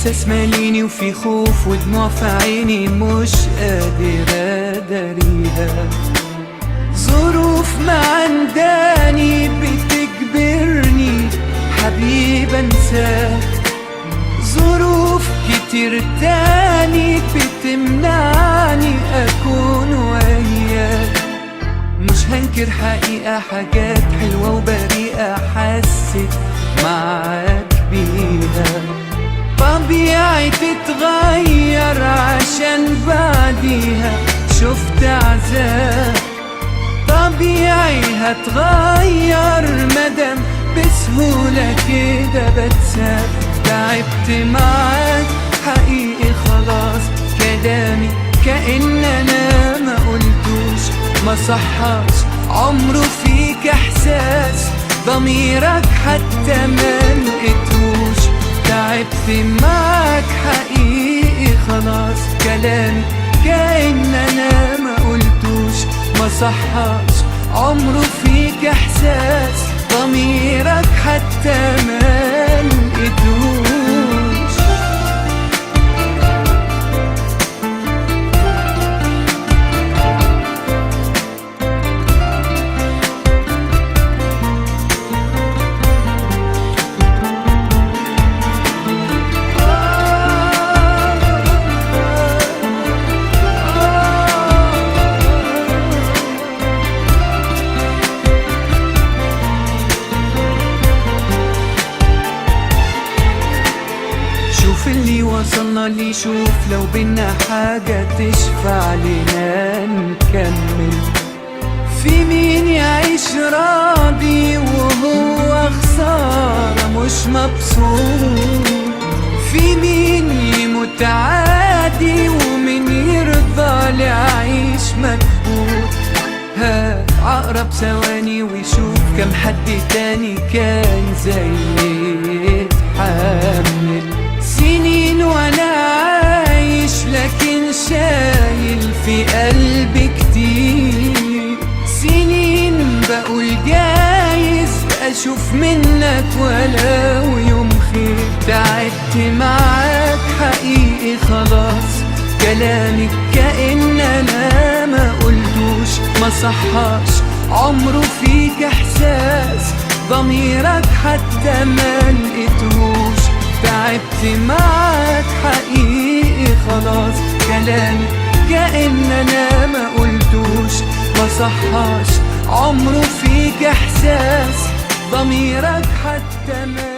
احساس ماليني وفي خوف ودموع في عيني مش قادر اداريها. ظروف معنداني بتجبرني حبيب انساك، ظروف كتير تاني بتمنعني اكون وياك. مش هنكر حقيقة حاجات حلوة وبريئة حسيت معاك بيها. طبيعي تتغير عشان بعديها شفت عذاب، طبيعي هتغير مدام بسهولة كده بتساب. تعبت معاك حقيقي خلاص، كلامي كأن انا ما قلتوش، ما صحاش عمره فيك احساس، ضميرك حتى ما لقيتوش. تعبت معاك حقيقي خلاص، كلامي كأن انا ما قلتوش، ما صحاش عمره فيك احساس، ضميرك حتى ما لقيتوش. شوف اللي وصلنا ليه، شوف لو بينا حاجة تشفع لنا نكمل. في مين يعيش راضي وهو خسارة مش مبسوط؟ في مين يموت عادي ومين يرضى لعيش مكبوت؟ هات عقرب ثواني ويشوف كم حد تاني كان زي يتحمل. سنين وانا عايش لكن شايل في قلبي كتير، سنين بقول جايز اشوف منك ولو يوم خير. تعبت معاك حقيقي خلاص، كلامك كأن انا ما قلتوش، ما صحاش عمره فيك احساس، ضميرك حتى ما لقيتهوش. تعبت معاك حقيقي خلاص، كلامي كأن انا ما قلتوش، ما صحاش عمره فيك احساس، ضميرك حتى ما